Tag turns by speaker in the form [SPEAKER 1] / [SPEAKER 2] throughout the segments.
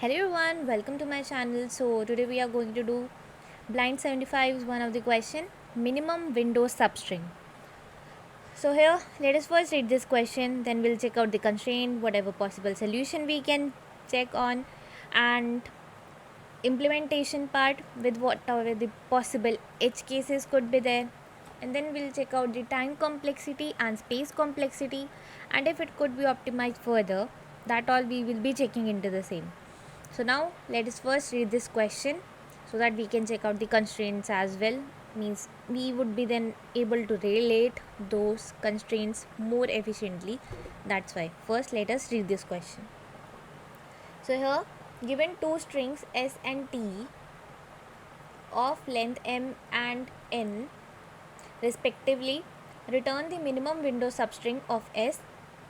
[SPEAKER 1] Hello everyone, welcome to my channel. So today we are going to do blind 75 is one of the question, minimum window substring. So here let us first read this question, then we'll check out the constraint, whatever possible solution we can check on, and implementation part with whatever the possible edge cases could be there, and then we'll check out the time complexity and space complexity, and if it could be optimized further, that all we will be checking into the same. So now let us first read this question so that we can check out the constraints as well. Means we would be then able to relate those constraints more efficiently. That's why first let us read this question. So here given two strings s and t of length m and n respectively, return the minimum window substring of s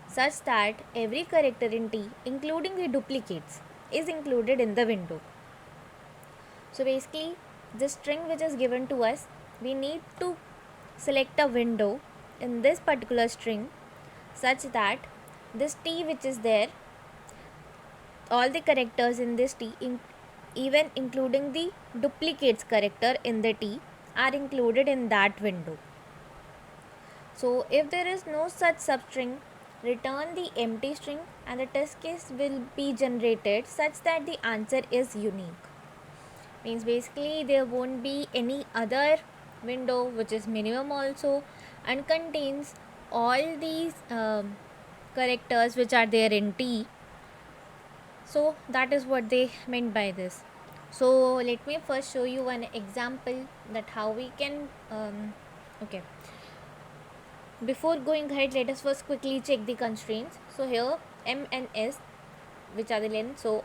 [SPEAKER 1] such that every character in t including the duplicates is included in the window. So basically this string which is given to us, we need to select a window in this particular string such that this t which is there, all the characters in this t, even including the duplicates character in the t, are included in that window. So if there is no such substring, return the empty string and the test case will be generated such that the answer is unique. Means basically there won't be any other window which is minimum also and contains all these characters which are there in t. So that is what they meant by this. So let me first show you one example that how we can okay, before going ahead, let us first quickly check the constraints. So here m and s, which are the length, so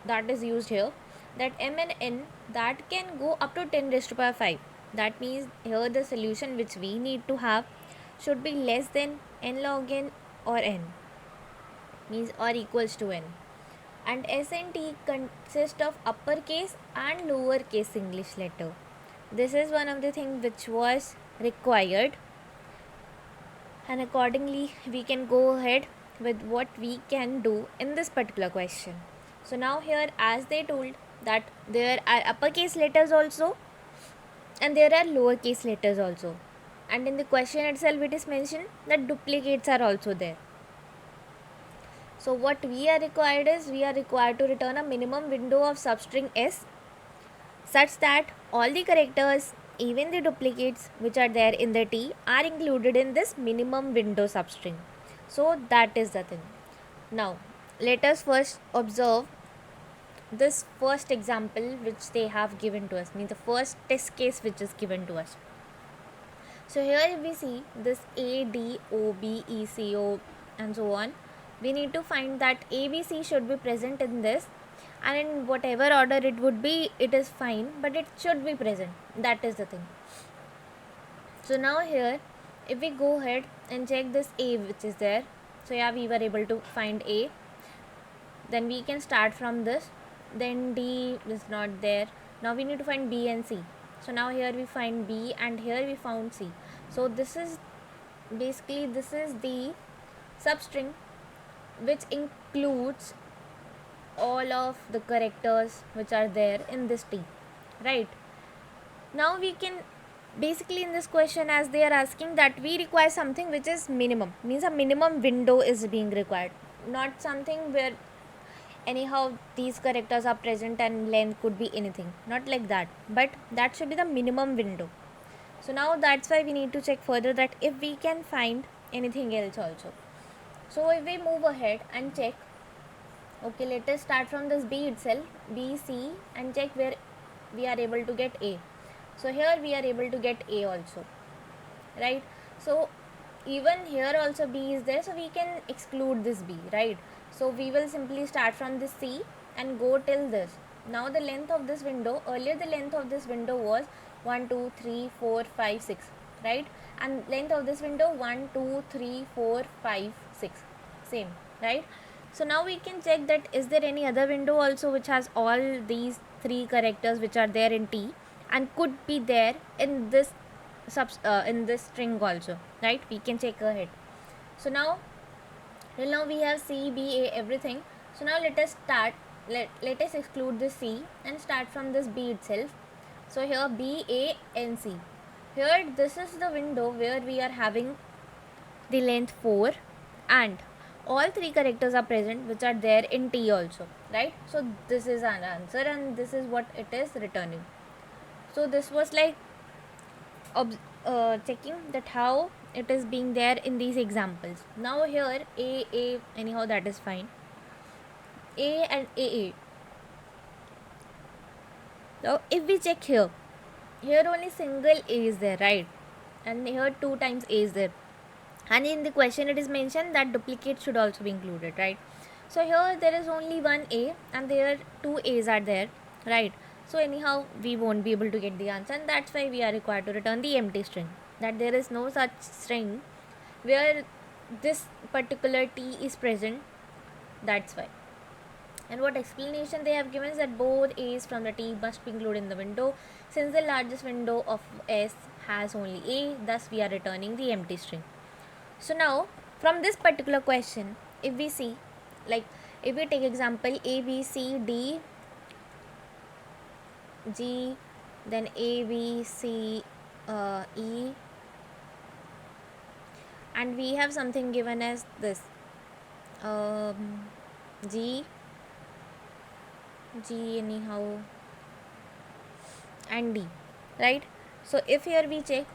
[SPEAKER 1] that is used here. That m and n, that can go up to 10 raised to power 5. That means here the solution which we need to have should be less than n log n or n, means or equals to n. And s and t consist of uppercase and lowercase English letter. This is one of the things which was required, and accordingly we can go ahead with what we can do in this particular question. So now here, as they told that there are uppercase letters also and there are lowercase letters also, and in the question itself it is mentioned that duplicates are also there. So what we are required is, we are required to return a minimum window of substring s such that all the characters, even the duplicates which are there in the t, are included in this minimum window substring. So that is the thing. Now let us first observe this first example which they have given to us, means the first test case which is given to us. So here if we see this a, d, o, b, e, c, o and so on, we need to find that a, b, c should be present in this, and in whatever order it would be, it is fine, but it should be present. That is the thing. So now here if we go ahead and check this a which is there, so yeah, we were able to find a, then we can start from this, then d is not there, now we need to find b and c. So now here we find b and here we found c. So this is basically, this is the substring which includes all of the characters which are there in this t, right? Now we can basically, in this question, as they are asking that we require something which is minimum, means a minimum window is being required, not something where anyhow these characters are present and length could be anything, not like that, but that should be the minimum window. So now that's why we need to check further that if we can find anything else also. So if we move ahead and check, okay, let us start from this b itself, b, c, and check where we are able to get a. So here we are able to get a also, right? So even here also b is there, so we can exclude this b, right? So we will simply start from this c and go till this. Now the length of this window, earlier the length of this window was 1 2 3 4 5 6, right? And length of this window 1 2 3 4 5 6, same, right? So now we can check that is there any other window also which has all these three characters which are there in t and could be there in this in this string also, right? We can check ahead. So now till now we have c, b, a, everything. So now let us start let us exclude the C and start from this B itself. So here B, A and C. Here this is the window where we are having the length 4 and all three characters are present which are there in T also, right? So this is an answer and this is what it is returning. So this was like checking that how it is being there in these examples. Now here A, anyhow that is fine. A and AA. Now if we check here only single A is there, right? And here 2 times A is there. And in the question it is mentioned that duplicate should also be included, right? So here there is only one A and there 2 A's are there, right? So anyhow we won't be able to get the answer, and that's why we are required to return the empty string, that there is no such string where this particular T is present. That's why. And what explanation they have given is that both A's from the T must be included in the window, since the largest window of S has only A, thus we are returning the empty string. So now from this particular question, if we see, like if we take example A, B, C, D, G, then A, B, C, E, and we have something given as this G anyhow and D, right? So if here we check,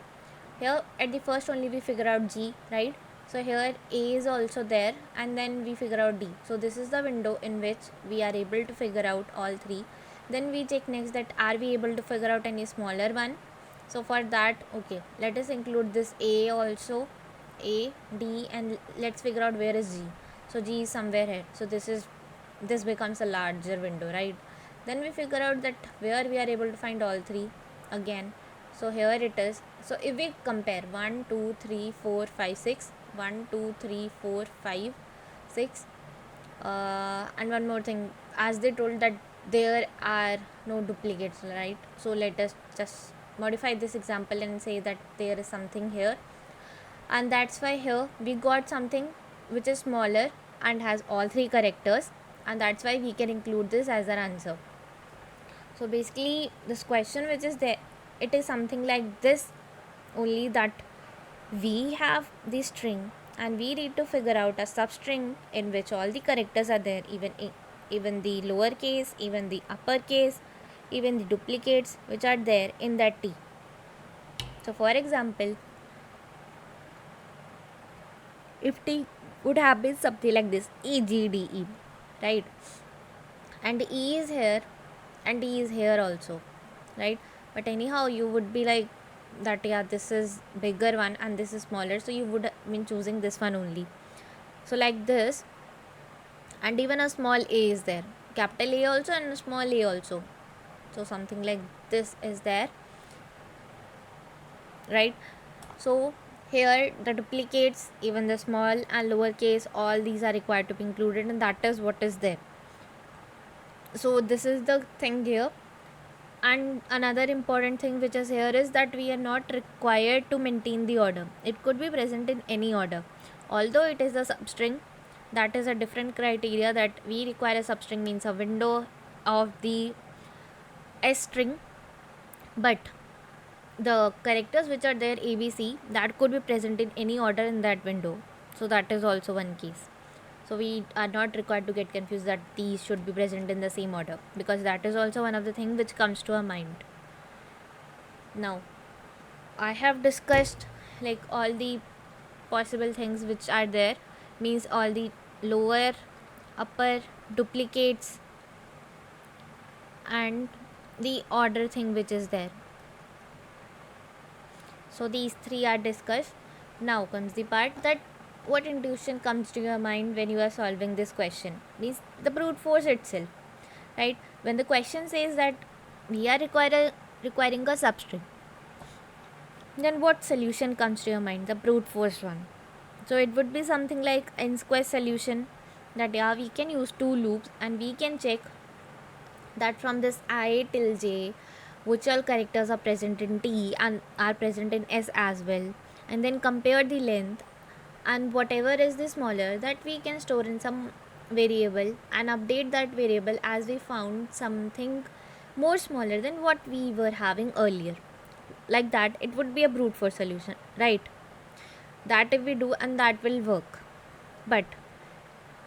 [SPEAKER 1] here at the first only we figure out G, right? So here A is also there and then we figure out D. So this is the window in which we are able to figure out all three. Then we check next that are we able to figure out any smaller one. So for that, okay, let us include this A also, A, D, and let's figure out where is G. So G is somewhere here. So this becomes a larger window, right? Then we figure out that where we are able to find all three again. So here it is. So if we compare 1, 2, 3, 4, 5, 6, 1, 2, 3, 4, 5, 6, and one more thing, as they told that there are no duplicates, right? So let us just modify this example and say that there is something here, and that's why here we got something which is smaller and has all three characters, and that's why we can include this as our answer. So basically this question which is there, it is something like this only, that we have the string and we need to figure out a substring in which all the characters are there, even the lower case, even the upper case, even the duplicates which are there in that T. So for example, if T would have been something like this, E, G, D, E, right? And E is here and D is here also, right? But anyhow you would be like that, yeah, this is bigger one and this is smaller, so you would have been choosing this one only. So like this, and even a small A is there, capital A also and a small a also. So something like this is there, right? So here the duplicates, even the small and lower case, all these are required to be included, and that is what is there. So this is the thing here. And another important thing which is here is that we are not required to maintain the order. It could be present in any order. Although it is a substring, that is a different criteria, that we require a substring means a window of the S string, but the characters which are there ABC, that could be present in any order in that window. So that is also one case. So we are not required to get confused that these should be present in the same order, because that is also one of the things which comes to our mind. Now I have discussed like all the possible things which are there, means all the lower, upper, duplicates, and the order thing which is there. So these three are discussed. Now comes the part that what intuition comes to your mind when you are solving this question, means the brute force itself, right? When the question says that we are requiring a substring, then what solution comes to your mind? The brute force one. So it would be something like n square solution, that yeah, we can use two loops and we can check that from this I till j which all characters are present in T and are present in S as well, and then compare the length, and whatever is the smaller, that we can store in some variable and update that variable as we found something more smaller than what we were having earlier. Like that, it would be a brute force solution, right? That if we do, and that will work. But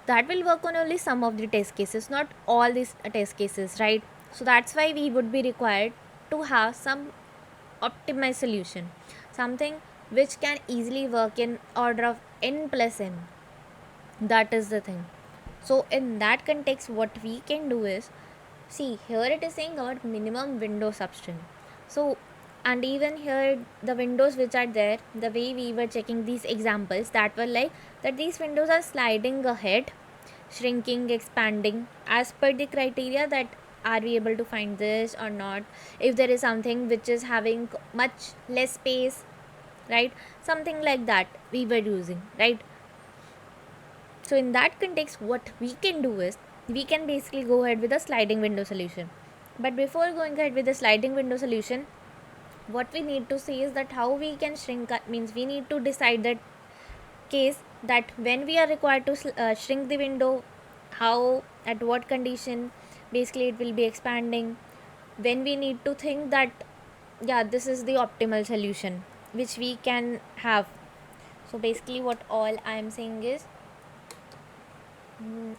[SPEAKER 1] that will work on only some of the test cases, not all these test cases, right? So that's why we would be required to have some optimized solution, something which can easily work in order of n plus n. That is the thing. So in that context, what we can do is, see here it is saying about minimum window substring. So, and even here the windows which are there, the way we were checking these examples, that were like that these windows are sliding ahead, shrinking, expanding as per the criteria that are we able to find this or not. If there is something which is having much less space, right, something like that we were using, right? So in that context, what we can do is, we can basically go ahead with a sliding window solution. But before going ahead with the sliding window solution, what we need to see is that how we can shrink, means we need to decide that case, that when we are required to shrink the window, how, at what condition basically it will be expanding, when we need to think that yeah, this is the optimal solution which we can have. So basically what all I am saying is,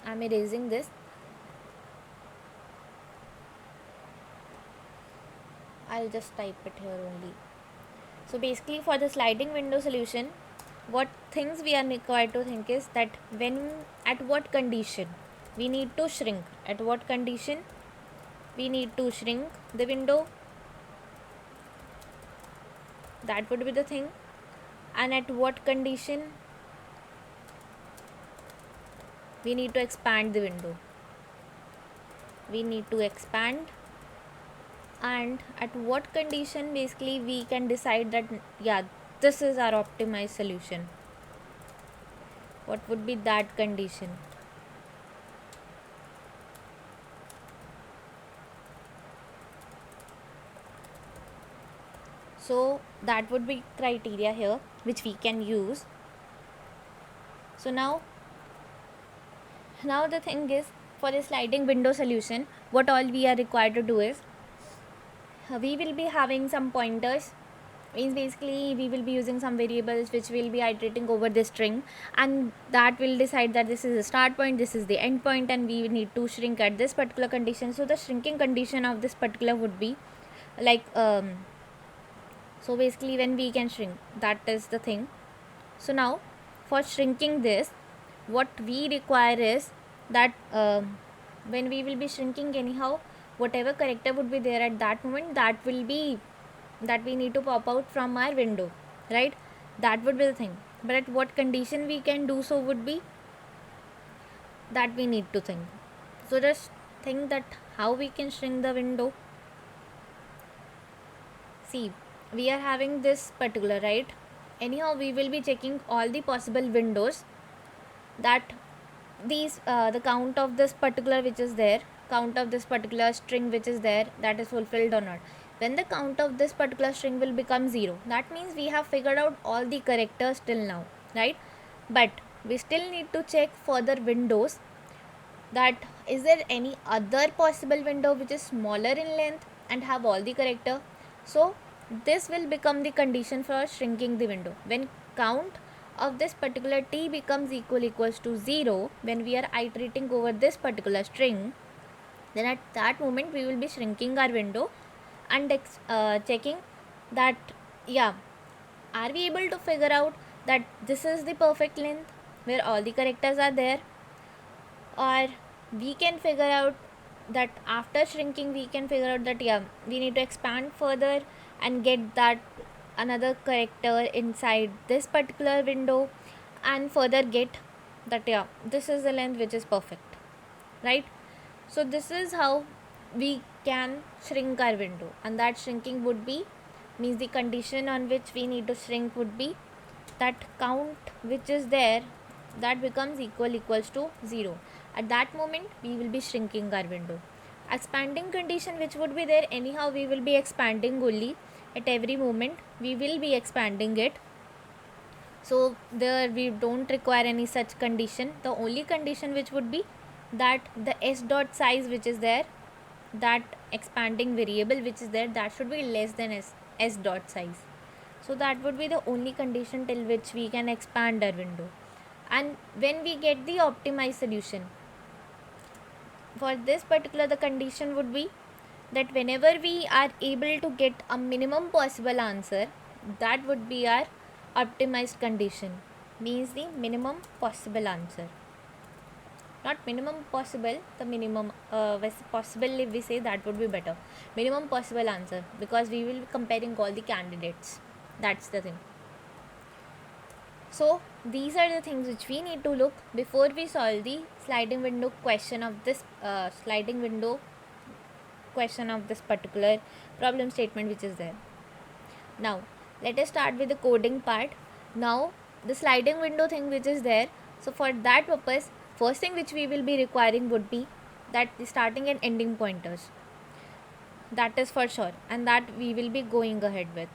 [SPEAKER 1] I'm erasing this. I'll just type it here only. So basically for the sliding window solution, what things we are required to think is that when, at what condition we need to shrink, at what condition we need to shrink the window, that would be the thing, and at what condition we need to expand the window, we need to expand, and at what condition basically we can decide that yeah, this is our optimized solution. What would be that condition? So that would be criteria here which we can use. So now the thing is, for the sliding window solution, what all we are required to do is, we will be having some pointers, means basically we will be using some variables which will be iterating over the string, and that will decide that this is the start point, this is the end point, and we need to shrink at this particular condition. So the shrinking condition of this particular would be like so basically when we can shrink, that is the thing. So now for shrinking this, what we require is that when we will be shrinking, anyhow whatever character would be there at that moment, that will be, that we need to pop out from our window, right? That would be the thing. But at what condition we can do so would be that we need to think. So just think that how we can shrink the window. See, we are having this particular, right? Anyhow we will be checking all the possible windows, that these the count of this particular which is there, count of this particular string which is there, that is fulfilled or not. When the count of this particular string will become 0, that means we have figured out all the characters till now, right? But we still need to check further windows, that is there any other possible window which is smaller in length and have all the character. So this will become the condition for shrinking the window. When count of this particular t becomes equals to 0, when we are iterating over this particular string, then at that moment we will be shrinking our window and checking that yeah, are we able to figure out that this is the perfect length where all the characters are there, or we can figure out that after shrinking we can figure out that yeah, we need to expand further and get that another character inside this particular window, and further get that yeah, this is the length which is perfect, right? So this is how we can shrink our window, and that shrinking would be, means the condition on which we need to shrink would be that count which is there, that becomes equals to 0. At that moment we will be shrinking our window. Expanding condition which would be there, anyhow we will be expanding only, at every moment we will be expanding it. So there we don't require any such condition. The only condition which would be that the s dot size which is there, that expanding variable which is there, that should be less than s dot size. So that would be the only condition till which we can expand our window. And when we get the optimized solution, for this particular the condition would be that whenever we are able to get a minimum possible answer, that would be our optimized condition. Means the minimum possible answer, not minimum possible, the minimum possible, if we say, that would be better. Minimum possible answer, because we will be comparing all the candidates. That's the thing. So these are the things which we need to look before we solve the sliding window question of this particular problem statement which is there. Now let us start with the coding part. Now the sliding window thing which is there, so for that purpose, first thing which we will be requiring would be that the starting and ending pointers. That is for sure, and that we will be going ahead with.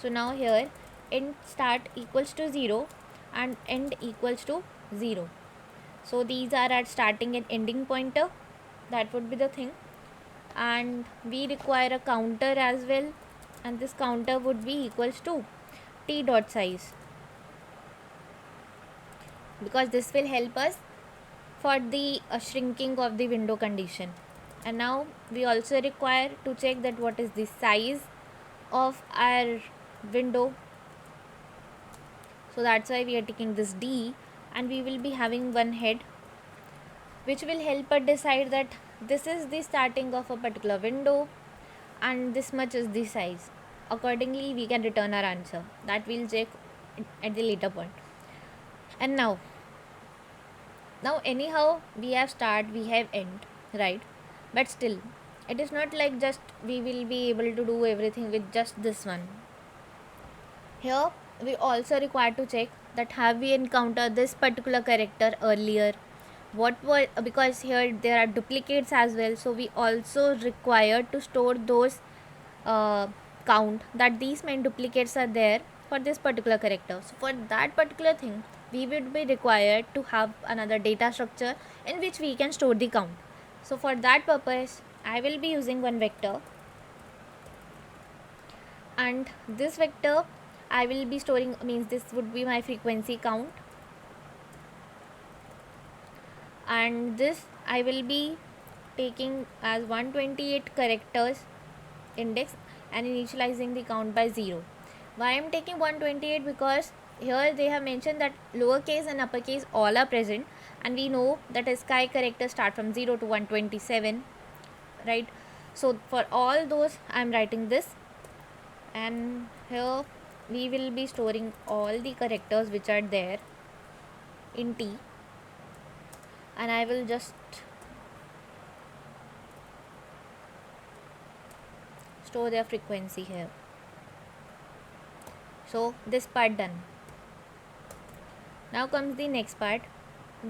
[SPEAKER 1] So now here end start equals to 0 and end equals to 0. So these are our starting and ending pointer. That would be the thing. And we require a counter as well, and this counter would be equals to t dot size, because this will help us for the shrinking of the window condition. And now we also require to check that what is the size of our window. So that's why we are taking this d, and we will be having one head which will help us decide that this is the starting of a particular window and this much is the size. Accordingly we can return our answer. That we'll check at the later point. And now anyhow we have start, we have end, right? But still it is not like just we will be able to do everything with just this one. Here we also require to check that have we encountered this particular character earlier, what was, because here there are duplicates as well, so we also require to store those count that these many duplicates are there for this particular character. So for that particular thing we would be required to have another data structure in which we can store the count. So for that purpose I will be using one vector, and this vector I will be storing, means this would be my frequency count, and this I will be taking as 128 characters index and initializing the count by 0. Why I am taking 128? Because here they have mentioned that lowercase and uppercase all are present, and we know that sky characters start from 0 to 127, right? So for all those I am writing this, and here we will be storing all the characters which are there in t, and I will just store their frequency here. So this part done. Now comes the next part,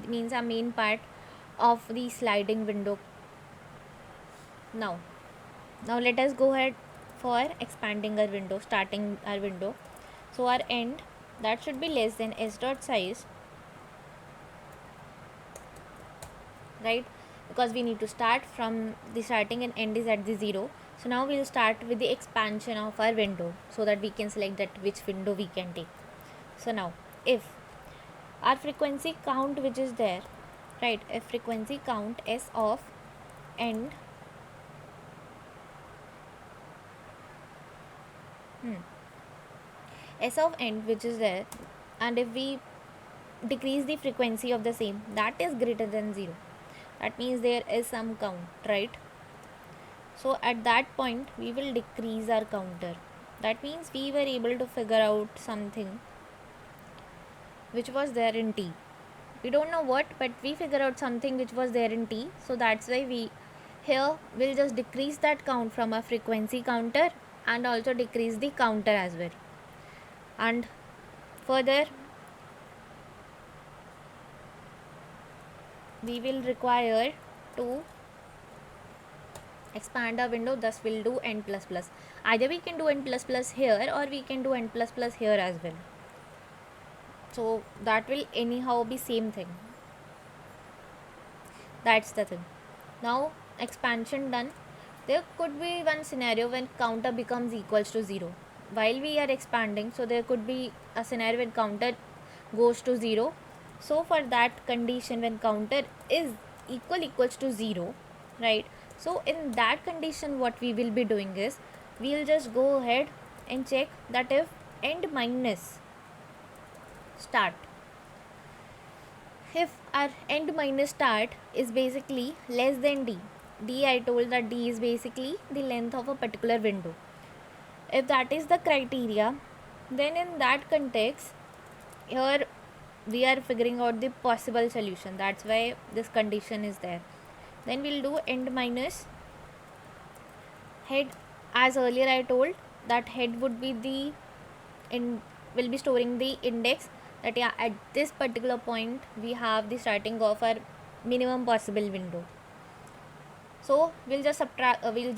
[SPEAKER 1] means our main part of the sliding window. Now let us go ahead for expanding our window, starting our window. So our end, that should be less than s dot size, right? Because we need to start from the starting and end is at the 0. So now we will start with the expansion of our window, so that we can select that which window we can take. So now if our frequency count which is there, right, if frequency count s of end s of end which is there, and if we decrease the frequency of the same, that is greater than 0, that means there is some count, right? So at that point we will decrease our counter. That means we were able to figure out something which was there in t. We don't know what, but we figure out something which was there in t. So that's why we here will just decrease that count from our frequency counter and also decrease the counter as well. And further we will require to expand our window, thus we'll do n plus plus. Either we can do n plus plus here or we can do n plus plus here as well. So that will anyhow be same thing. That's the thing. Now expansion done. There could be one scenario when counter becomes equals to 0 while we are expanding. So there could be a scenario when counter goes to 0. So for that condition, when counter is equals to 0, right? So in that condition, what we will be doing is we'll just go ahead and check that if end minus start, if our end minus start is basically less than d, I told that d is basically the length of a particular window. If that is the criteria, then in that context, here we are figuring out the possible solution. That's why this condition is there. Then we'll do end minus head. As earlier I told that head would be the will be storing the index that at this particular point we have the starting of our minimum possible window. So we'll just update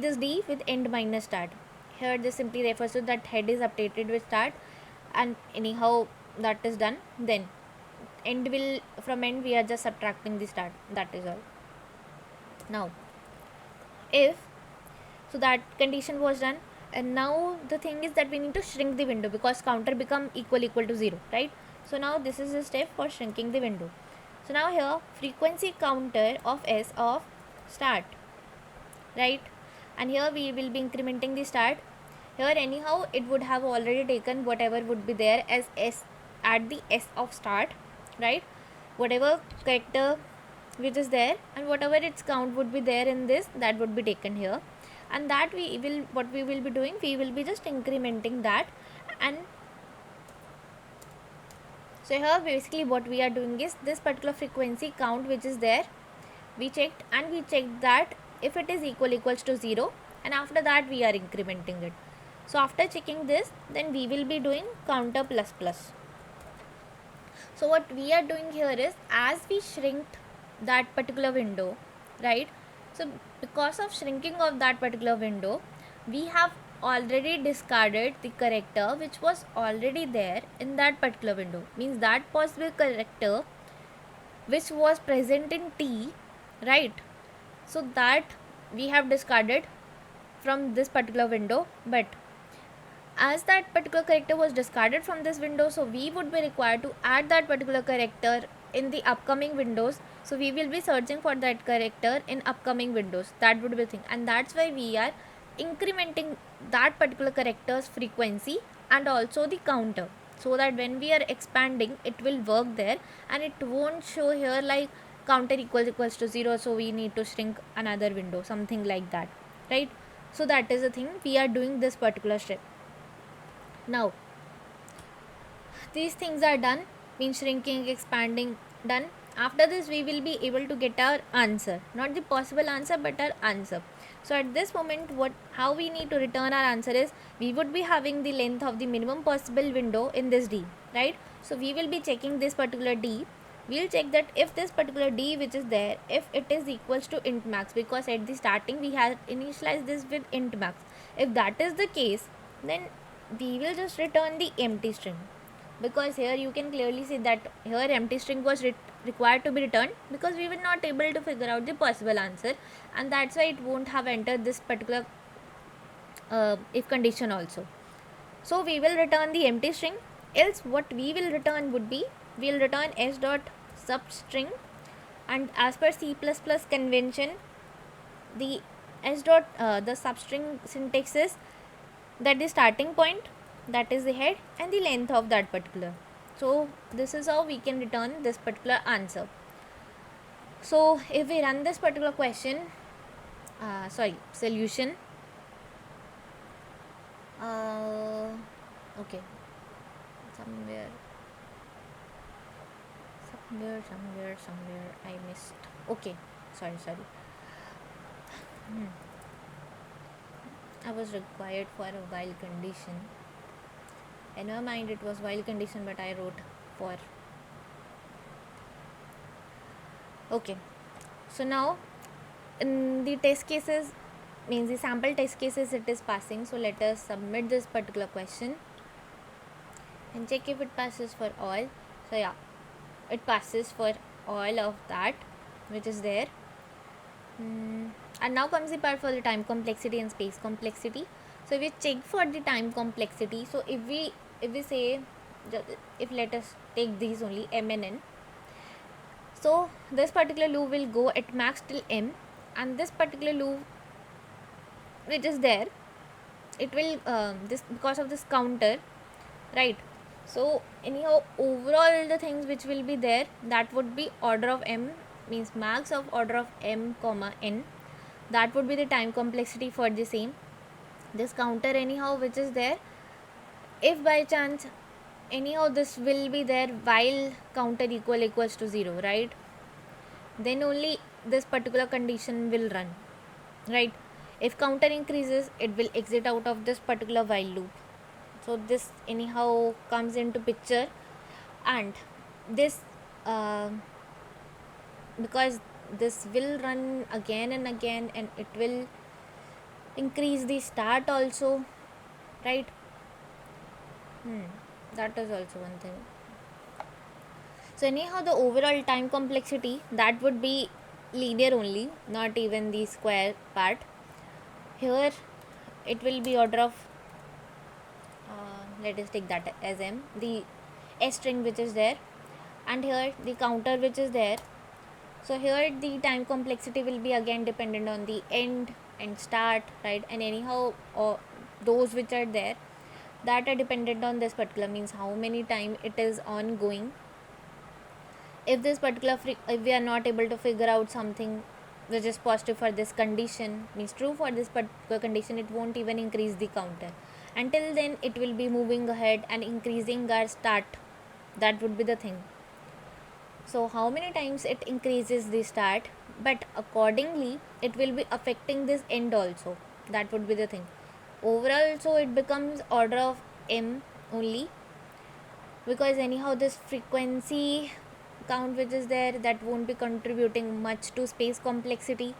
[SPEAKER 1] this d with end minus start. Here this simply refers to that head is updated with start, and anyhow that is done. Then end will, from end we are just subtracting the start, that is all. Now if so that condition was done, and now the thing is that we need to shrink the window because counter become equal to 0, right? So now this is a step for shrinking the window. So now here frequency counter of s of start, right? And here we will be incrementing the start. Here anyhow it would have already taken whatever would be there as s at the s of start, right? Whatever character which is there and whatever its count would be there in this, that would be taken here, and that what we will be doing, we will be just incrementing that. And so here basically what we are doing is this particular frequency count which is there, we checked that if it is equals to 0, and after that we are incrementing it. So after checking this, then we will be doing counter plus plus. So what we are doing here is, as we shrink that particular window, right? So because of shrinking of that particular window, we have already discarded the character which was already there in that particular window. Means that possible character which was present in t, right? So that we have discarded from this particular window, but as that particular character was discarded from this window, so we would be required to add that particular character in the upcoming windows. So we will be searching for that character in upcoming windows, that would be the thing, and that's why we are incrementing that particular character's frequency and also the counter, so that when we are expanding it will work there and it won't show here like counter equals to 0, so we need to shrink another window, something like that, right? So that is the thing, we are doing this particular step. Now these things are done, means shrinking, expanding done. After this we will be able to get our answer, not the possible answer but our answer. So at this moment how we need to return our answer is, we would be having the length of the minimum possible window in this d, right? So we will be checking this particular d. We'll check that if this particular d which is there, if it is equals to int max, because at the starting we had initialized this with int max. If that is the case, then we will just return the empty string, because here you can clearly see that here empty string was required to be returned because we were not able to figure out the possible answer, and that's why it won't have entered this particular if condition also. So we will return the empty string, else what we will return would be, we will return s dot substring, and as per C++ convention, the s dot the substring syntax is that the starting point, that is the head, and the length of that particular. So this is how we can return this particular answer. So if we run this particular question, solution, okay, somewhere I missed. Okay, sorry. I was required for a while condition. In my mind it was while condition, but I wrote for. Okay, so now in the test cases, means the sample test cases, it is passing. So let us submit this particular question and check if it passes for all. So yeah, it passes for all of that which is there. And now comes the part for the time complexity and space complexity. So if we check for the time complexity, so if we say, if let us take these only m and n, so this particular loop will go at max till m, and this particular loop which is there, it will this, because of this counter, right? So anyhow, overall the things which will be there, that would be order of m, means max of order of m comma n. That would be the time complexity for the same. This counter anyhow which is there, if by chance anyhow this will be there while counter equals to 0, right, then only this particular condition will run, right? If counter increases, it will exit out of this particular while loop. So this anyhow comes into picture, and this because this will run again and again, and it will increase the start also, right? That is also one thing. So anyhow, the overall time complexity, that would be linear only, not even the square part. Here it will be order of let us take that as m, the s string which is there, and here the counter which is there. So here the time complexity will be again dependent on the end and start, right? And anyhow, those which are there, that are dependent on this particular, means how many time it is ongoing. If this particular if we are not able to figure out something which is positive for this condition, means true for this particular condition, it won't even increase the counter. Until then, it will be moving ahead and increasing our start. That would be the thing. So how many times it increases the start, but accordingly it will be affecting this end also. That would be the thing. Overall, so it becomes order of m only, because anyhow this frequency count which is there, that won't be contributing much to space complexity.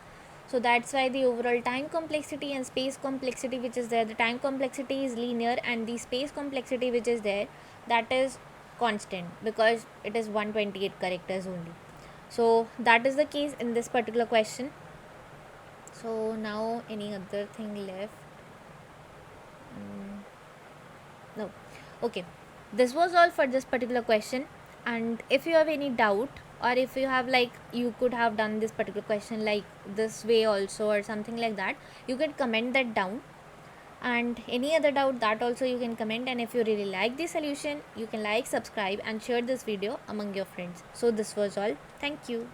[SPEAKER 1] So that's why the overall time complexity and space complexity which is there, the time complexity is linear, and the space complexity which is there, that is constant, because it is 128 characters only. So that is the case in this particular question. So now any other thing left? No. Okay, this was all for this particular question. And if you have any doubt, or if you have like, you could have done this particular question like this way also, or something like that, you can comment that down. And any other doubt, that also you can comment. And if you really like the solution, you can like, subscribe and share this video among your friends. So this was all. Thank you.